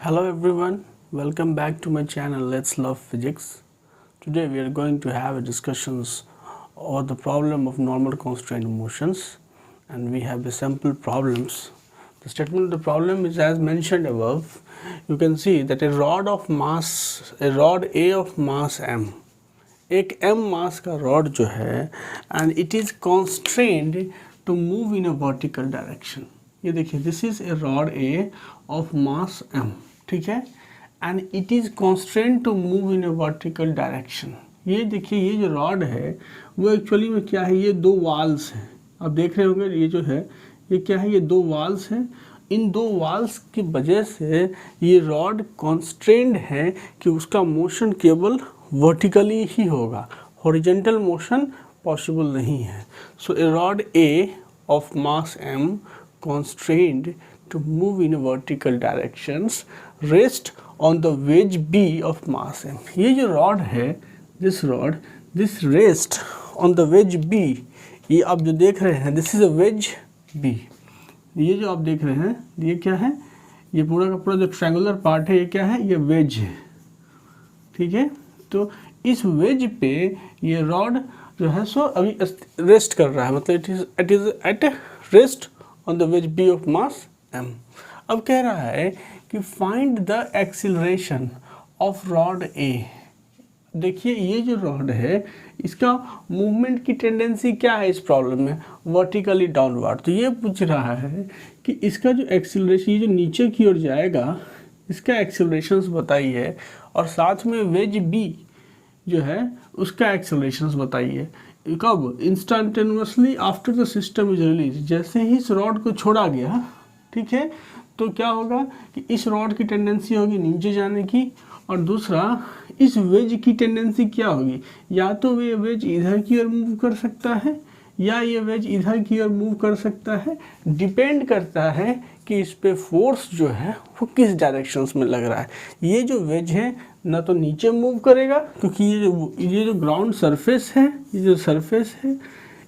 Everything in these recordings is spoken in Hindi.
Hello everyone, welcome back to my channel Let's Love Physics. Today we are going to have a discussions on the problem of normal constraint motions, and we have the simple problems. The statement of the problem is as mentioned above. You can see that a rod A of mass m, एक m मास का रॉड जो है and it is constrained to move in a vertical direction. ये देखिए, this is a rod a of mass m, ठीक है, and it is constraint to move in a vertical direction. ये देखिए, ये जो रॉड है वो एक्चुअली में क्या है, ये दो वाल्स हैं. आप देख रहे होंगे ये जो है ये क्या है, ये दो वाल्स हैं. इन दो वाल्स की वजह से ये रॉड कॉन्स्ट्रेंड है कि उसका मोशन केवल वर्टिकली ही होगा, हॉरिजॉन्टल मोशन पॉसिबल नहीं है. So a rod a of mass m constrained to move in vertical directions rest on the wedge B of mass m. ये जो रॉड है, this rest on the wedge B. ये आप जो देख रहे हैं, this is a wedge B. ये जो आप देख रहे हैं ये क्या है, ये पूरा का पूरा जो ट्रायंगुलर पार्ट है ये क्या है, ये वेज है, ठीक है. तो इस वेज पे ये रॉड जो है सो अभी रेस्ट कर रहा है, मतलब it is at rest on the wedge B of mass m. अब कह रहा है कि find the acceleration of rod a. देखिए, ये जो रॉड है इसका मूवमेंट की टेंडेंसी क्या है इस प्रॉब्लम में, वर्टिकली डाउनवर्ड. तो ये पूछ रहा है कि इसका जो एक्सीलरेशन, ये जो नीचे की ओर जाएगा इसका एक्सीलरेशंस बताइए, और साथ में वेज b जो है उसका एक्सीलरेशंस बताइए. कब, instantaneously after the system is release. जैसे ही इस रॉड को छोड़ा गया, ठीक है, तो क्या होगा कि इस रॉड की टेंडेंसी होगी नीचे जाने की, और दूसरा इस वेज की टेंडेंसी क्या होगी, या तो ये वेज इधर की ओर मूव कर सकता है या ये वेज इधर की ओर मूव कर सकता है. डिपेंड करता है कि इस पे फोर्स जो है वो किस डायरेक्शंस में लग रहा है. ये जो वेज है ना तो नीचे मूव करेगा, क्योंकि ये जो ग्राउंड सरफेस है, ये जो सरफेस है,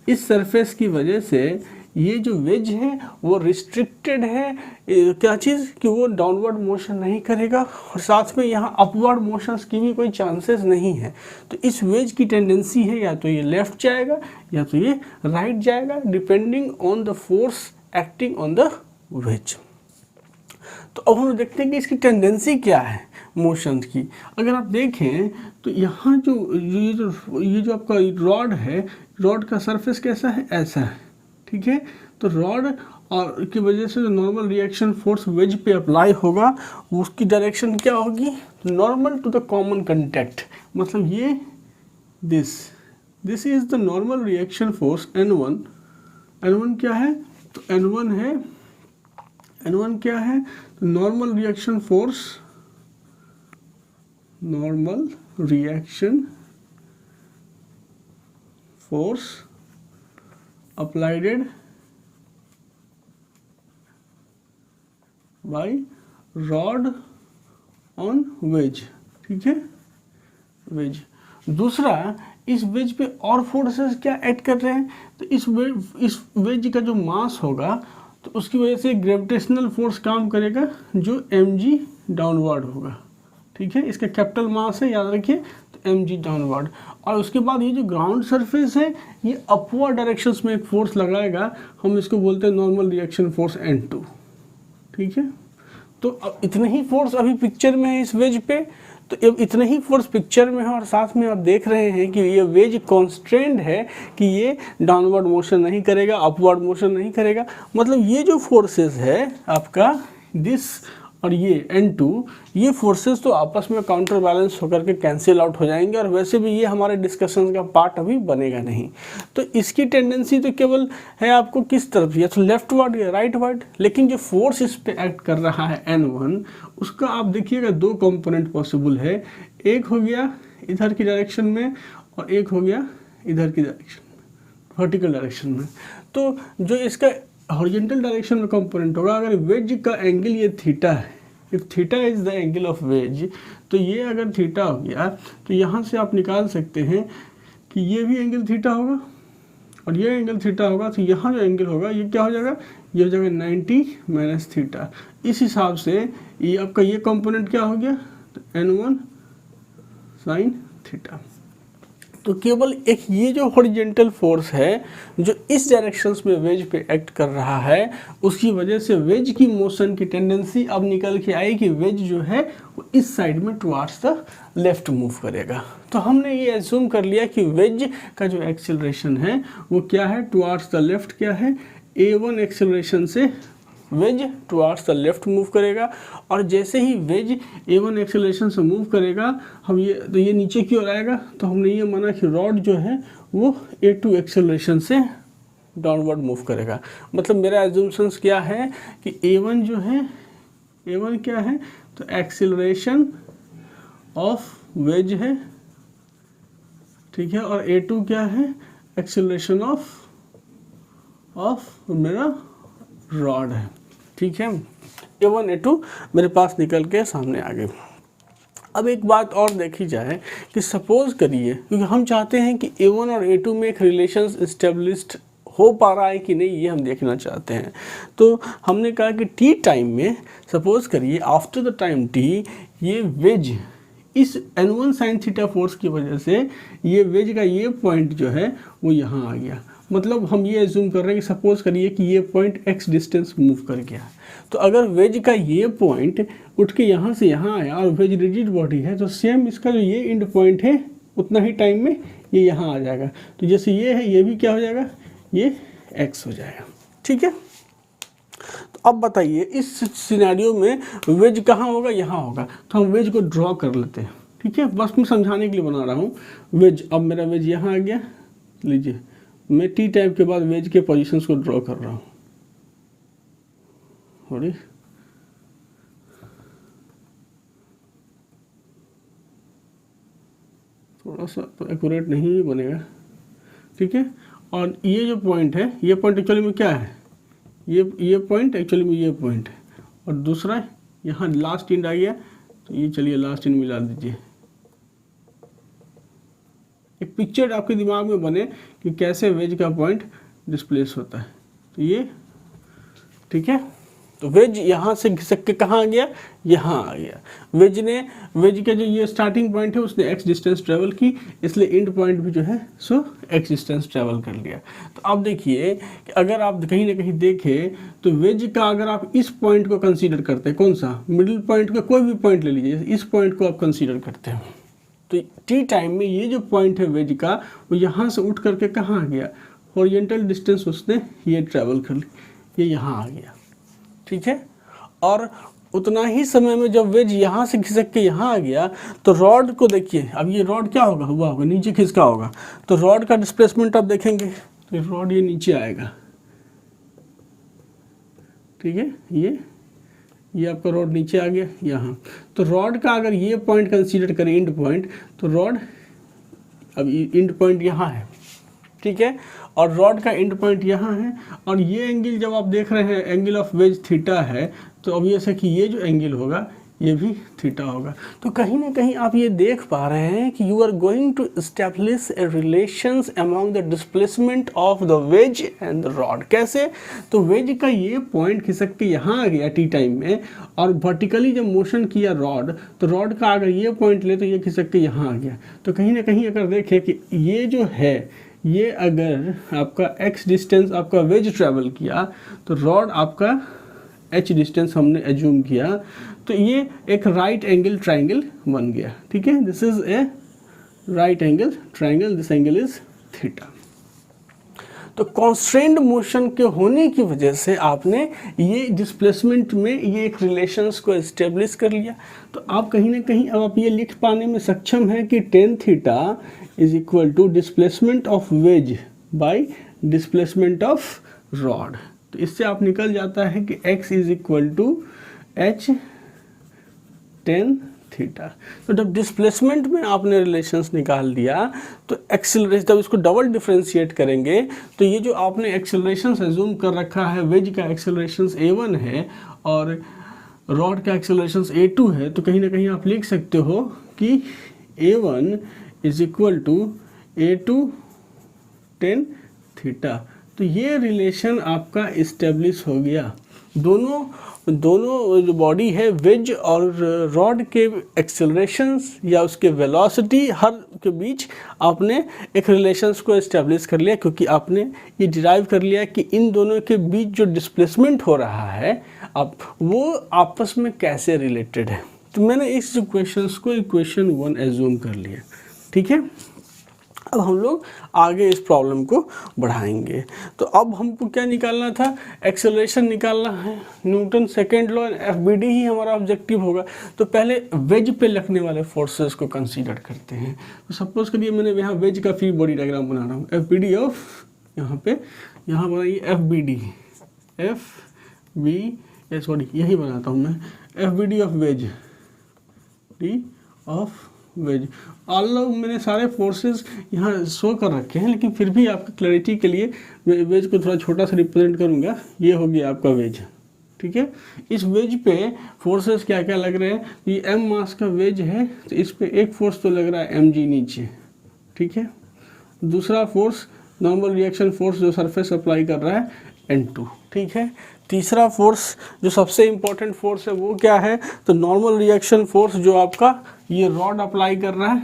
इस सरफेस की वजह से ये जो वेज है वो रिस्ट्रिक्टेड है. क्या चीज़ कि वो डाउनवर्ड मोशन नहीं करेगा, और साथ में यहाँ अपवर्ड मोशंस की भी कोई चांसेस नहीं है. तो इस वेज की टेंडेंसी है या तो ये लेफ्ट जाएगा या तो ये राइट जाएगा, depending on the force acting on the veg. तो अब हम देखते हैं कि इसकी टेंडेंसी क्या है मोशन की. अगर आप देखें तो यहाँ ये जो आपका रॉड है, रॉड का सरफेस कैसा है, ऐसा है, ठीक है. तो रॉड और की वजह से जो नॉर्मल रिएक्शन फोर्स वेज पे अप्लाई होगा उसकी डायरेक्शन क्या होगी, normal to the common contact. मतलब ये this is the normal reaction force N1 क्या है, तो N1 क्या है, तो normal reaction force applied by rod on wedge, ठीक है, वेज. दूसरा, इस वेज पे और फोर्सेस क्या ऐड कर रहे हैं, तो इस वेज का जो मास होगा तो उसकी वजह से ग्रेविटेशनल फोर्स काम करेगा जो mg डाउनवर्ड होगा, ठीक है. इसका कैपिटल मास है, याद रखिए, तो mg डाउनवर्ड. और उसके बाद ये जो ग्राउंड सरफेस है ये अपवर्ड डायरेक्शंस में एक फोर्स लगाएगा, हम इसको बोलते हैं नॉर्मल रिएक्शन फोर्स N2, ठीक है. तो अब इतने ही फोर्स अभी पिक्चर में है इस वेज पे, तो अब इतने ही फोर्स पिक्चर में है, और साथ में आप देख रहे हैं कि ये वेज कॉन्स्ट्रेंड है कि ये डाउनवर्ड मोशन नहीं करेगा, अपवर्ड मोशन नहीं करेगा. मतलब ये जो फोर्सेस है आपका दिस और ये N2, ये फोर्सेस तो आपस में काउंटर बैलेंस होकर के कैंसिल आउट हो जाएंगे, और वैसे भी ये हमारे डिस्कशन का पार्ट अभी बनेगा नहीं. तो इसकी टेंडेंसी तो केवल है आपको किस तरफ, या तो लेफ्ट वर्ड या राइट वर्ड. लेकिन जो फोर्स इस पे एक्ट कर रहा है N1, उसका आप देखिएगा दो कंपोनेंट पॉसिबल है. एक हो गया इधर की डायरेक्शन में और एक हो गया इधर की डायरेक्शन में, वर्टिकल डायरेक्शन में. तो जो इसका हॉरिजॉन्टल डायरेक्शन में कंपोनेंट होगा, अगर वेज का एंगल ये थीटा है, if theta is the angle of ways, तो ये अगर थीटा हो गया तो यहाँ से आप निकाल सकते हैं कि ये भी एंगल थीटा होगा, और ये एंगल थीटा होगा, तो यहाँ जो एंगल होगा ये क्या हो जाएगा, ये हो जाएगा 90 माइनस थीटा। इस हिसाब से ये आपका ये कंपोनेंट क्या हो गया, तो N1 साइन थीटा। तो केवल एक ये जो हॉरिजेंटल फोर्स है जो इस डायरेक्शंस में वेज पे एक्ट कर रहा है, उसकी वजह से वेज की मोशन की टेंडेंसी अब निकल के आई कि वेज जो है वो इस साइड में टुवार्ड्स द लेफ्ट मूव करेगा। तो हमने ये एज्यूम कर लिया कि वेज का जो एक्सेलरेशन है वो क्या है, टुवार्ड्स द लेफ्ट क्या है, A1 एक्सेलरेशन से wedge towards the left move करेगा। और जैसे ही वेज A1 एक्सेलरेशन से मूव करेगा, हम ये नीचे की ओर आएगा, तो हमने ये माना कि रॉड जो है वो A2 एक्सेलरेशन से डाउनवर्ड मूव करेगा। मतलब मेरा एज्यूम्शंस क्या है कि A1 जो है, A1 क्या है, तो एक्सेलरेशन ऑफ वेज है, ठीक है, और A2 क्या है, एक्सेलरेशन ऑफ मेरा रॉड है, ठीक है। A1 A2 मेरे पास निकल के सामने आ गए। अब एक बात और देखी जाए कि सपोज करिए, क्योंकि हम चाहते हैं कि A1 और A2 में एक रिलेशंस इस्टेब्लिश्ड हो पा रहा है कि नहीं, ये हम देखना चाहते हैं। तो हमने कहा कि टी टाइम में सपोज करिए आफ्टर द टाइम टी ये वेज इस N1 साइन थीटा फोर्स की वजह से ये वेज का ये पॉइंट जो है वो यहाँ आ गया। मतलब हम ये एज्यूम कर रहे हैं कि सपोज करिए कि ये पॉइंट x डिस्टेंस मूव कर गया, तो अगर वेज का ये पॉइंट उठ के यहाँ से यहाँ आया और वेज रिजिड बॉडी है, तो सेम इसका जो ये एंड पॉइंट है उतना ही टाइम में ये यहाँ आ जाएगा। तो जैसे ये है, ये भी क्या हो जाएगा, ये x हो जाएगा, ठीक है। तो अब बताइए इस सिनेरियो में वेज कहाँ होगा, यहाँ होगा। तो हम वेज को ड्रॉ कर लेते हैं, ठीक है, बस मैं समझाने के लिए बना रहा हूँ। वेज, अब मेरा वेज यहाँ आ गया, लीजिए मैं टी टाइम के बाद वेज के पोजीशंस को ड्रॉ कर रहा हूँ। थोड़ा सा तो एक्यूरेट नहीं बनेगा, ठीक है। और ये जो पॉइंट है, ये पॉइंट एक्चुअली में क्या है, ये पॉइंट एक्चुअली में ये पॉइंट है, और दूसरा यहाँ लास्ट एंड आ गया, तो ये चलिए लास्ट एंड मिला दीजिए। एक पिक्चर आपके दिमाग में बने कि कैसे वेज का पॉइंट डिस्प्लेस होता है। तो ये ठीक है, तो वेज यहाँ से घिसक के कहाँ आ गया, यहाँ आ गया। वेज का जो ये स्टार्टिंग पॉइंट है उसने x डिस्टेंस ट्रेवल की, इसलिए एंड पॉइंट भी जो है सो x डिस्टेंस ट्रेवल कर लिया। तो अब देखिए कि अगर आप कहीं ना कहीं देखें तो वेज का अगर आप इस पॉइंट को कंसीडर करते हैं, कौन सा, मिडिल पॉइंट का कोई भी पॉइंट ले लीजिए, इस पॉइंट को आप कंसीडर करते हैं, तो टी टाइम में ये जो पॉइंट है वेज का वो यहाँ से उठ करके कहाँ आ गया, हॉरिजॉन्टल डिस्टेंस उसने ये ट्रैवल कर ली, ये यहाँ आ गया, ठीक है। और उतना ही समय में जब वेज यहाँ से खिसक के यहाँ आ गया तो रॉड को देखिए, अब ये रॉड क्या होगा, हुआ होगा नीचे खिसका होगा, तो रॉड का डिस्प्लेसमेंट आप देखेंगे तो रॉड ये नीचे आएगा, ठीक है। ये आपका रॉड नीचे आ गया यहाँ। तो रॉड का अगर ये पॉइंट कंसीडर करें एंड पॉइंट, तो रॉड अब एंड पॉइंट यहाँ है, ठीक है, और रॉड का एंड पॉइंट यहाँ है। और ये एंगल जब आप देख रहे हैं एंगल ऑफ वेज थीटा है, तो अब ये कि ये जो एंगल होगा ये भी थीटा होगा। तो कहीं ना कहीं आप ये देख पा रहे हैं कि you are going to establish a relations among the displacement of the wedge and the rod. कैसे, तो वेज का ये पॉइंट खिसक के यहाँ आ गया टी टाइम में, और वर्टिकली जब मोशन किया रॉड, तो रॉड का अगर ये पॉइंट ले तो ये खिसक के यहाँ आ गया। तो कहीं ना कहीं अगर देखें कि ये जो है, ये अगर आपका x डिस्टेंस आपका वेज ट्रैवल किया, तो रॉड आपका h डिस्टेंस हमने एज्यूम किया, तो ये एक राइट एंगल ट्राइंगल बन गया, ठीक है। This is A right angle triangle, this angle is theta. तो कॉन्स्ट्रेंड मोशन के होने की वजह से आपने ये डिस्प्लेसमेंट में ये एक रिलेशंस को एस्टेब्लिश कर लिया। तो आप कहीं ना कहीं अब आप ये लिख पाने में सक्षम हैं कि tan theta is equal to displacement of wedge by displacement of rod. तो इससे आप निकल जाता है कि x is equal to h tan theta. तो जब डिस्प्लेसमेंट में आपने रिलेशंस निकाल दिया, तो एक्सेलरेशन, जब इसको डबल डिफरेंशिएट करेंगे तो ये जो आपने एक्सेलरेशन एज्यूम कर रखा है, वेज का एक्सेलरेशन a1 है और रॉड का एक्सेलरेशन a2 है, तो कहीं ना कहीं आप लिख सकते हो कि a1 is equal to a2 tan theta. तो ये रिलेशन आपका इस्टेब्लिश हो गया। दोनों जो बॉडी है वेज और रॉड के एक्सेलरेशंस या उसके वेलोसिटी हर के बीच आपने एक रिलेशंस को इस्टेब्लिश कर लिया, क्योंकि आपने ये डिराइव कर लिया कि इन दोनों के बीच जो डिस्प्लेसमेंट हो रहा है अब वो आपस में कैसे रिलेटेड है। तो मैंने इस इक्वेशंस को इक्वेशन 1 एज्यूम कर लिया, ठीक है। अब हम लोग आगे इस प्रॉब्लम को बढ़ाएंगे। तो अब हमको क्या निकालना था, एक्सेलरेशन निकालना है, न्यूटन सेकेंड लॉ, एफबीडी ही हमारा ऑब्जेक्टिव होगा। तो पहले वेज पे लगने वाले फोर्सेस को कंसीडर करते हैं। तो सपोज करिए मैंने यहाँ वेज का फ्री बॉडी डायग्राम बना रहा हूँ, एफबीडी ऑफ, यहाँ बनाइए एफबीडी, यही बनाता हूँ मैं, FBD of ways, D of ways. All मैंने सारे फोर्सेस यहाँ शो कर रखे हैं, लेकिन फिर भी आपकी क्लैरिटी के लिए मैं वेज को थोड़ा छोटा सा रिप्रेजेंट करूँगा। ये हो गया आपका वेज, ठीक है। इस वेज पे फोर्सेस क्या क्या लग रहे हैं, ये m मास का वेज है, तो इस पे एक फोर्स तो लग रहा है mg नीचे, ठीक है। दूसरा फोर्स नॉर्मल रिएक्शन फोर्स जो सरफेस अप्लाई कर रहा है n2, ठीक है। तीसरा फोर्स जो सबसे इम्पोर्टेंट फोर्स है वो क्या है, तो नॉर्मल रिएक्शन फोर्स जो आपका ये रॉड अप्लाई कर रहा है,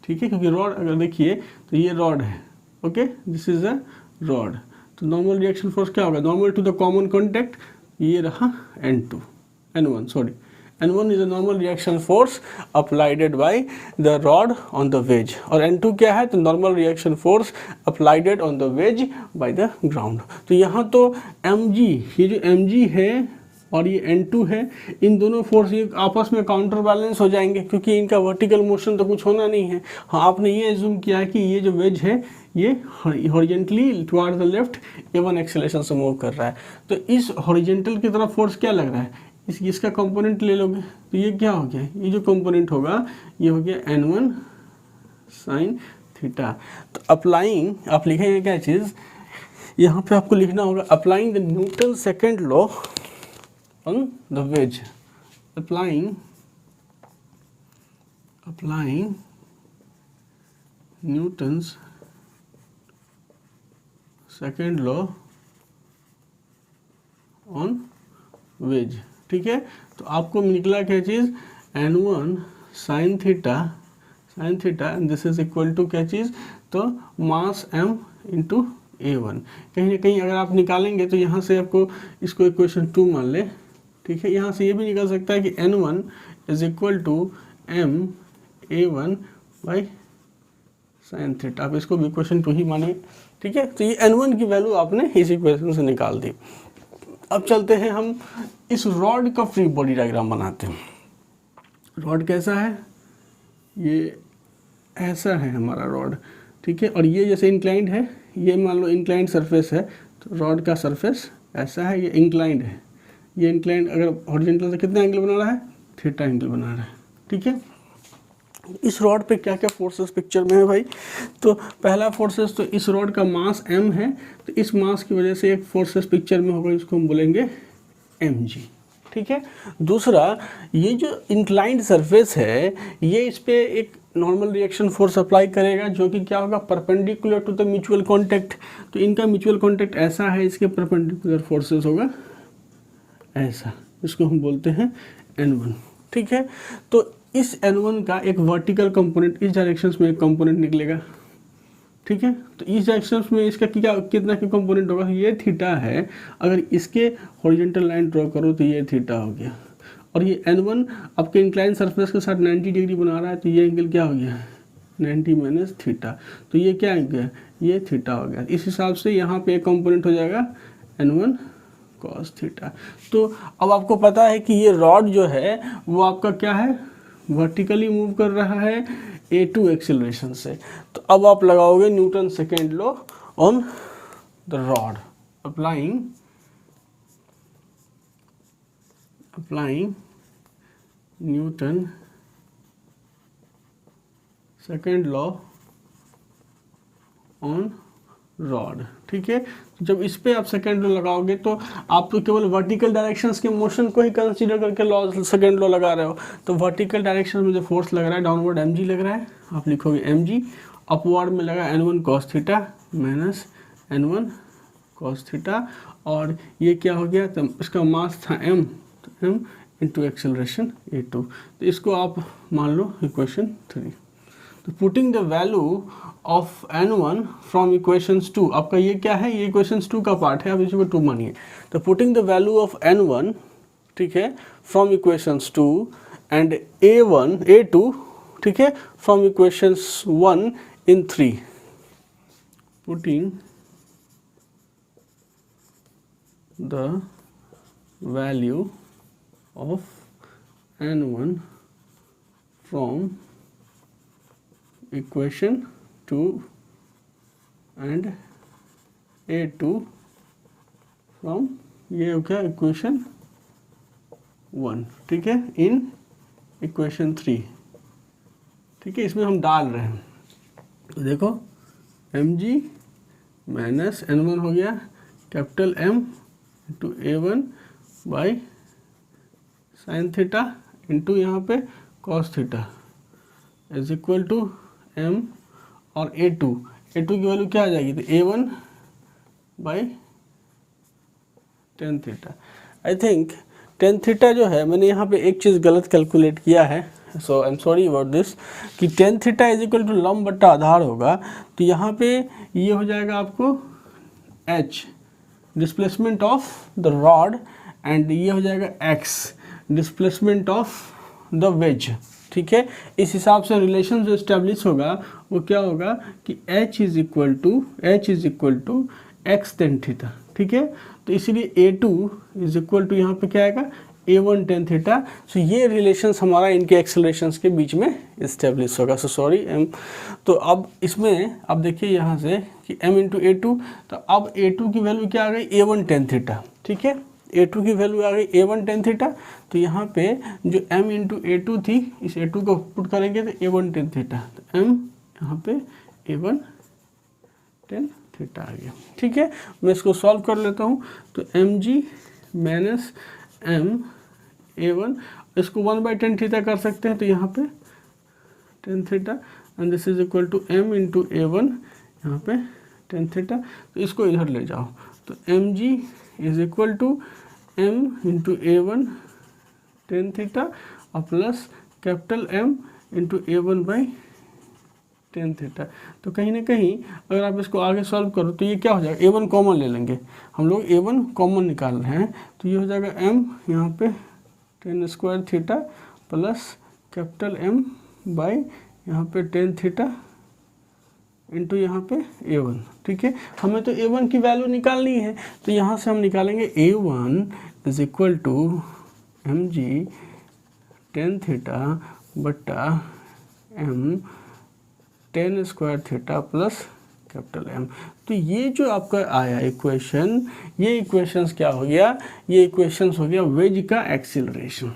ठीक है, क्योंकि रॉड अगर देखिए तो ये रॉड है, okay, this is a rod. तो नॉर्मल रिएक्शन फोर्स क्या होगा, normal to the common contact, ये रहा N1 is a normal reaction force applied by the rod on the wedge, और N2 क्या है, तो normal reaction force applied on the wedge by the ground। तो यहाँ तो mg, ये जो mg है और ये N2 है, इन दोनों फोर्स ये आपस में काउंटर बैलेंस हो जाएंगे, क्योंकि इनका वर्टिकल मोशन तो कुछ होना नहीं है। हाँ, आपने ये एज्यूम किया है कि ये जो वेज है ये horizontally toward the left A1 acceleration से मूव कर रहा है। तो इस हॉरिजेंटल की तरफ फोर्स क्या लग रहा है, इसका कंपोनेंट ले लोगे तो ये क्या हो गया, ये जो कंपोनेंट होगा ये हो गया N1 साइन थीटा। तो अप्लाइंग, आप लिखेंगे क्या चीज़, यहाँ पे आपको लिखना होगा applying the Newton second law on the wedge, applying Newton's second law on wedge, ठीक है। तो आपको निकला क्या चीज़, N1 sine theta this is equal to क्या चीज़, तो मास m इंटू A1। कहीं ना कहीं अगर आप निकालेंगे तो यहाँ से आपको इसको इक्वेशन 2 मान ले, ठीक है। यहाँ से ये भी निकल सकता है कि N1 is equal to m A1 by sine theta. आप इसको भी इक्वेशन 2 ही मानिए, ठीक है। तो ये N1 की वैल्यू आपने इस इक्वेशन से निकाल दी। अब चलते हैं हम इस रॉड का फ्री बॉडी डायग्राम बनाते हैं। रॉड कैसा है, ये ऐसा है हमारा रॉड, ठीक है। और ये जैसे इंक्लाइंड है, ये मान लो इंक्लाइंड सरफेस है, तो रॉड का सरफेस ऐसा है, ये इंक्लाइंड है। ये इंक्लाइंड अगर हॉरिजॉन्टल से कितना एंगल बना रहा है, थीटा एंगल बना रहा है, ठीक है। इस रॉड पे क्या क्या फोर्सेस पिक्चर में है भाई, तो पहला फोर्सेस, तो इस रॉड का मास m है, तो इस मास की वजह से एक फोर्सेस पिक्चर में होगा, इसको हम बोलेंगे mg, ठीक है। दूसरा, ये जो इंक्लाइंड सरफेस है ये इस पे एक नॉर्मल रिएक्शन फोर्स अप्लाई करेगा, जो कि क्या होगा, perpendicular to the mutual contact. तो इनका म्यूचुअल कॉन्टैक्ट ऐसा है, इसके परपेंडिकुलर फोर्सेस होगा ऐसा, इसको हम बोलते हैं N1, ठीक है। तो इस N1 का एक वर्टिकल कंपोनेंट इस डायरेक्शन में एक कंपोनेंट निकलेगा, ठीक है। तो इस डायरेक्शन में इसका कितना का कंपोनेंट होगा, ये थीटा है। अगर इसके हॉरिजॉन्टल लाइन ड्रॉ करो तो ये थीटा हो गया, और ये N1 आपके इंक्लाइन सरफेस के साथ 90 डिग्री बना रहा है, तो ये एंगल क्या हो गया, 90 माइनस थीटा। तो ये क्या एंगल, ये थीटा हो गया। इस हिसाब से यहाँ पे एक कंपोनेंट हो जाएगा N1 कॉस थीटा। तो अब आपको पता है कि ये रॉड जो है वो आपका क्या है, वर्टिकली मूव कर रहा है A2 एक्सेलरेशन से। तो अब आप लगाओगे Newton second law on the rod, applying Newton second law on rod, ठीक है। जब इस पे आप सेकेंड लॉ लगाओगे तो आप तो केवल वर्टिकल डायरेक्शंस के मोशन को ही कंसीडर करके लॉ सेकेंड लॉ लगा रहे हो। तो वर्टिकल डायरेक्शन में जो फोर्स लग रहा है, डाउनवर्ड mg लग रहा है, आप लिखोगे mg। अपवर्ड में लगा N1 cos theta minus n1 cos theta, और ये क्या हो गया, तो इसका मास था m, तो m इंटू एक्सेलरेशन a2। तो इसको आप मान लो इक्वेशन 3। तो putting the value of n1 from equations 2, आपका ये क्या है, ये इक्वेशंस 2 का पार्ट है, आप इसको 2 मानिए। तो putting the value of n1, ठीक है, फ्रॉम इक्वेशंस 2 एंड a2, ठीक है, from equations 1 in 3, putting the value of n1 from equation 2 and a2 from ये हो गया इक्वेशन 1, ठीक है, इन इक्वेशन 3, ठीक है, इसमें हम डाल रहे हैं। तो देखो mg माइनस n1 हो गया capital M into a1 by sine theta into यहाँ पे cos theta is equal to m, और a2 की वैल्यू क्या आ जाएगी, तो a1 by tan theta. I think tan theta जो है, मैंने यहाँ पे एक चीज़ गलत कैलकुलेट किया है, so I am sorry about this, कि tan theta is equal to लंब बट्टा आधार होगा। तो यहाँ पे ये हो जाएगा आपको h displacement of the rod, and ये हो जाएगा x displacement of the veg, ठीक है। इस हिसाब से रिलेशन जो इस्टेब्लिश होगा वो क्या होगा कि h is equal to x tan theta, ठीक है। तो इसीलिए a2 इज इक्वल टू यहाँ पे क्या आएगा a1 टेन थीटा। सो ये रिलेशंस हमारा इनके एक्सेलरेशंस के बीच में इस्टेब्लिश होगा। सो सॉरी m, तो अब इसमें अब देखिए यहाँ से कि m इंटू a2, तो अब a2 की वैल्यू क्या आ गई a1 टेन थीटा, ठीक है, a2 की वैल्यू आ गई a1 टेन थीटा। तो यहाँ पे जो m इंटू a2 थी, इस a2 को पुट करेंगे तो a1 टेन थीटा, तो m यहाँ पे a1 टेन थीटा आ गया, ठीक है। मैं इसको सॉल्व कर लेता हूँ। तो mg माइनस m a1, इसको 1/10 थीटा कर सकते हैं, तो यहाँ पे tan theta, and this is equal to m into a1 यहाँ पे टेन थीटा। तो इसको इधर ले जाओ, तो mg is equal to m into a1 tan theta और plus capital M into a1 by tan theta. तो कहीं ना कहीं अगर आप इसको आगे सॉल्व करो तो ये क्या हो जाएगा, a1 कॉमन ले लेंगे हम लोग, a1 कॉमन निकाल रहे हैं, तो ये हो जाएगा m यहाँ पे ten square theta plus capital M by यहाँ पे टेन थीटा इंटू यहाँ पे a1, ठीक है। हमें तो a1 की वैल्यू निकालनी है, तो यहाँ से हम निकालेंगे a1 is equal to mg tan theta बट्टा m tan square theta plus capital M। तो ये जो आपका आया इक्वेशन, ये इक्वेशंस क्या हो गया, ये इक्वेशंस हो गया वेज का एक्सीलरेशन,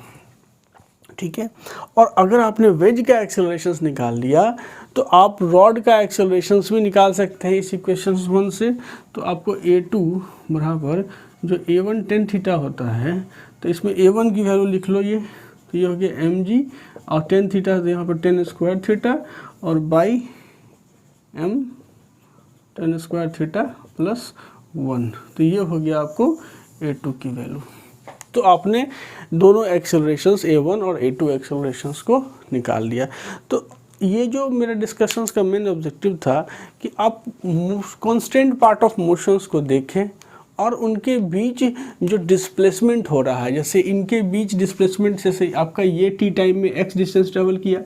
ठीक है। और अगर आपने वेज का एक्सेलरेशंस निकाल लिया तो आप रॉड का एक्सेलरेशंस भी निकाल सकते हैं इस इक्वेशंस 1 से। तो आपको a2 बराबर जो a1 टेन थीटा होता है, तो इसमें a1 की वैल्यू लिख लो, ये तो ये हो गया mg, और टेन थीटा तो यहाँ पर टेन स्क्वायर थीटा और by m tan square theta plus 1, तो ये हो गया आपको a2 की वैल्यू। तो आपने दोनों एक्सेलरेशंस a1 और a2 एक्सेलरेशंस को निकाल लिया। तो ये जो मेरा डिस्कशंस का मेन ऑब्जेक्टिव था कि आप कांस्टेंट पार्ट ऑफ मोशंस को देखें और उनके बीच जो डिस्प्लेसमेंट हो रहा है, जैसे इनके बीच डिस्प्लेसमेंट, जैसे आपका ये t टाइम में x डिस्टेंस ट्रेवल किया,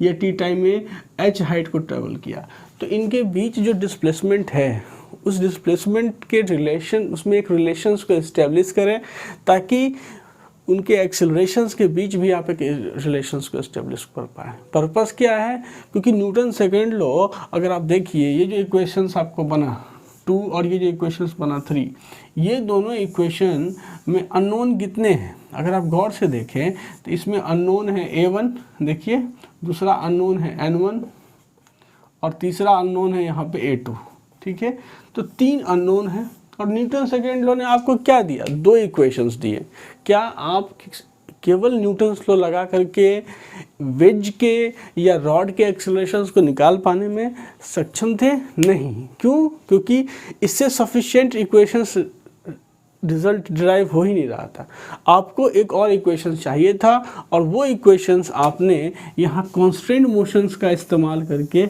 ये t टाइम में h हाइट को ट्रेवल किया, तो इनके बीच जो डिस्प्लेसमेंट है उस डिस्प्लेसमेंट के रिलेशन, उसमें एक रिलेशंस को इस्टेब्लिश करें ताकि उनके एक्सेलरेशंस के बीच भी आप एक रिलेशंस को इस्टेब्लिश कर पाएँ। पर्पस क्या है, क्योंकि न्यूटन सेकेंड लॉ अगर आप देखिए, ये जो इक्वेशंस आपको बना 2 और ये जो इक्वेशंस बना 3, ये दोनों इक्वेशन में अननोन कितने हैं अगर आप गौर से देखें तो इसमें अननोन है a1, देखिए, दूसरा अननोन है n1 और तीसरा अननोन है यहाँ पे a2, ठीक है। तो 3 अननोन है और न्यूटन सेकेंड लॉ ने आपको क्या दिया, 2 इक्वेशंस दिए। क्या आप केवल न्यूटन्स लॉ लगा करके वेज के या रॉड के एक्सेलरेशंस को निकाल पाने में सक्षम थे? नहीं। क्यों? क्योंकि इससे सफिशिएंट इक्वेशंस रिजल्ट डिराइव हो ही नहीं रहा था। आपको एक और इक्वेशन चाहिए था और वो इक्वेशंस आपने यहाँ कॉन्स्टेंट मोशंस का इस्तेमाल करके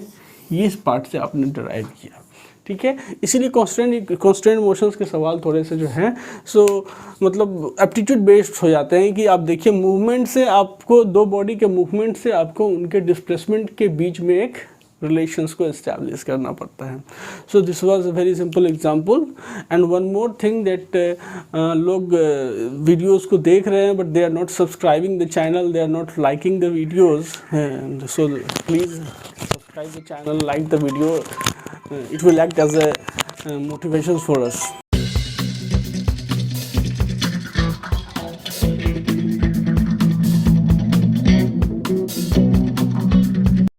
ये इस पार्ट से आपने डिराइव किया। ठीक है, इसीलिए कॉन्स्टेंट मोशंस के सवाल थोड़े से जो हैं सो मतलब एप्टीट्यूड बेस्ड हो जाते हैं कि आप देखिए मूवमेंट से आपको, दो बॉडी के मूवमेंट से आपको उनके डिस्प्लेसमेंट के बीच में एक रिलेशंस को इस्टेब्लिश करना पड़ता है। So this was a very simple example. And one more thing that लोग वीडियोस को देख रहे हैं but they are not subscribing the channel, they are not liking the videos, so please subscribe the channel, like the video, it will act as a motivation for us.